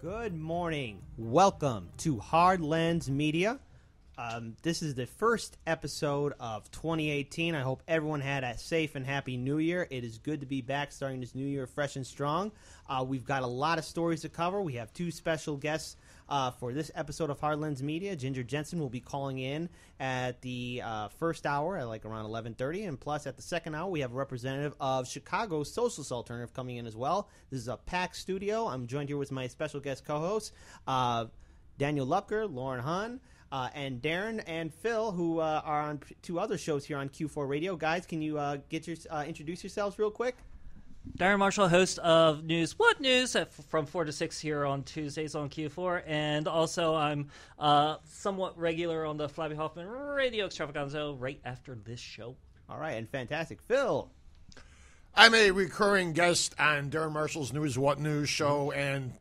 Good morning. Welcome to Hard Lens Media. This is the first episode of 2018. I hope everyone had a safe and happy New Year. It is good to be back starting this new year fresh and strong. We've got a lot of stories to cover. We have two special guests for this episode of Hard Lens Media. Ginger Jensen will be calling in at the first hour at like around 11:30, and plus at the second hour we have a representative of Chicago's Socialist Alternative coming in as well. This is a packed studio. I'm joined here with my special guest co-hosts, Daniel Lupker, Lauren Hahn, and Darren and Phil, who are on two other shows here on Q4 Radio. Guys, can you introduce yourselves real quick? Darren Marshal, host of News What News from 4 to 6 here on Tuesdays on Q4. And also I'm somewhat regular on the Flabby Hoffman Radio Extravaganza right after this show. All right, and fantastic. Phil. I'm a recurring guest on Darren Marshal's News What News show, and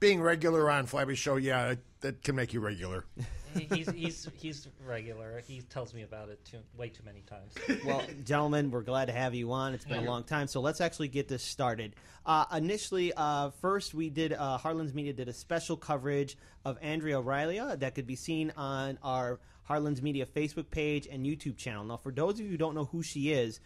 being regular on Flabby Show, yeah, that can make you regular. He's regular. He tells me about it way too many times. Well, gentlemen, we're glad to have you on. It's been a long time, so let's actually get this started. Initially, first we did Harlan's Media did a special coverage of Andrea Raila that could be seen on our Harlan's Media Facebook page and YouTube channel. Now, for those of you who don't know who she is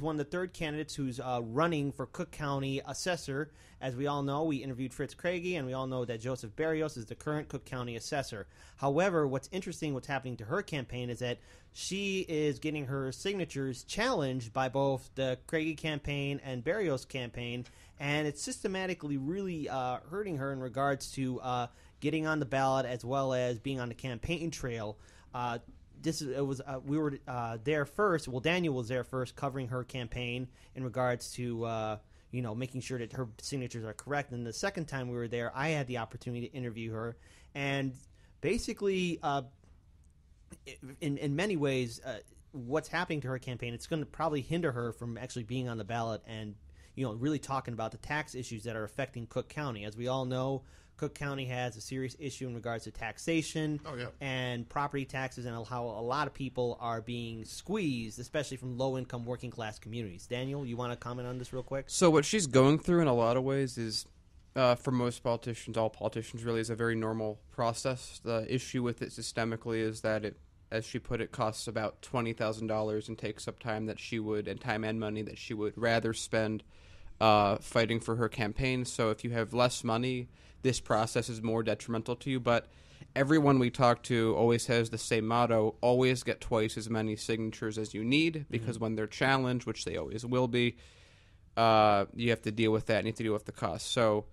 one of the third candidates who's running for Cook County Assessor. As we all know, we interviewed Fritz Craigie, and we all know that Joseph Barrios is the current Cook County Assessor. However, what's interesting, what's happening to her campaign is that she is getting her signatures challenged by both the Craigie campaign and Barrios campaign, and it's systematically really hurting her in regards to getting on the ballot as well as being on the campaign trail. We were there first. Well, Daniel was there first, covering her campaign in regards to making sure that her signatures are correct. And the second time we were there, I had the opportunity to interview her, and basically, in many ways, what's happening to her campaign, it's going to probably hinder her from actually being on the ballot and really talking about the tax issues that are affecting Cook County. As we all know, Cook County has a serious issue in regards to taxation and property taxes, and how a lot of people are being squeezed, especially from low-income working-class communities. Daniel, you want to comment on this real quick? So what she's going through in a lot of ways is, for most politicians, all politicians really, is a very normal process. The issue with it systemically is that it, as she put it, costs about $20,000 and takes up time and money that she would rather spend fighting for her campaign. So if you have less money, this process is more detrimental to you. But everyone we talk to always has the same motto: always get twice as many signatures as you need, because when they're challenged, which they always will be, you have to deal with that and you have to deal with the cost. So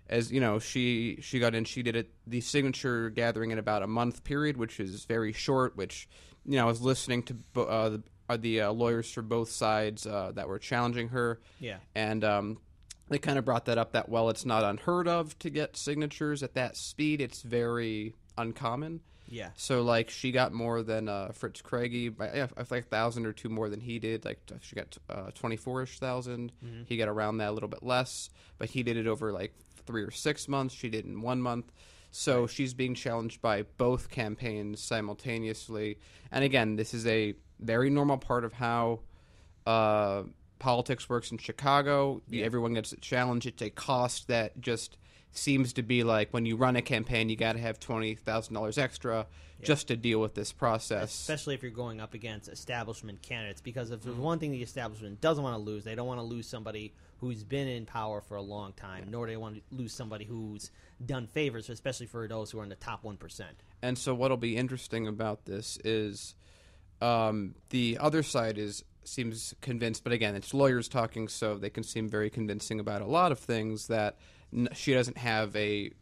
as you know, she got in, she did the signature gathering in about a month period, which is very short, which, I was listening to the lawyers for both sides that were challenging her. Yeah. And they kind of brought that up that, well, it's not unheard of to get signatures at that speed. It's very uncommon. Yeah. So, like, she got more than Fritz Craigie, by like 1,000 or two more than he did. Like, she got 24-ish thousand. Mm-hmm. He got around that, a little bit less. But he did it over, like, 3 or 6 months. She did it in 1 month. So she's being challenged by both campaigns simultaneously. And, again, this is a very normal part of how politics works in Chicago. Everyone gets a challenge. It's a cost that just seems to be like, when you run a campaign, you got to have $20,000 extra just to deal with this process. Especially if you're going up against establishment candidates, because if there's one thing the establishment doesn't want to lose, they don't want to lose somebody who's been in power for a long time, nor do they want to lose somebody who's done favors, especially for those who are in the top 1%. And so what'll be interesting about this is the other side seems convinced, but again, it's lawyers talking, so they can seem very convincing about a lot of things, that she doesn't have the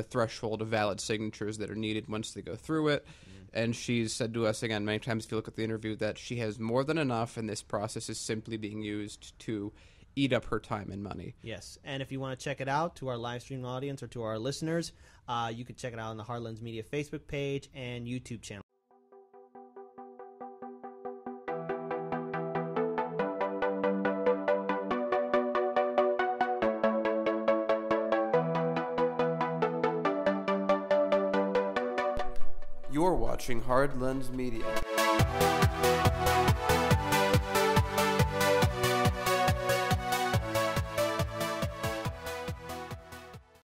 threshold of valid signatures that are needed once they go through it. And she's said to us, again, many times, if you look at the interview, that she has more than enough, and this process is simply being used to eat up her time and money. Yes, and if you want to check it out, to our live stream audience or to our listeners, you can check it out on the Hard Lens Media Facebook page and YouTube channel. You're watching Hard Lens Media.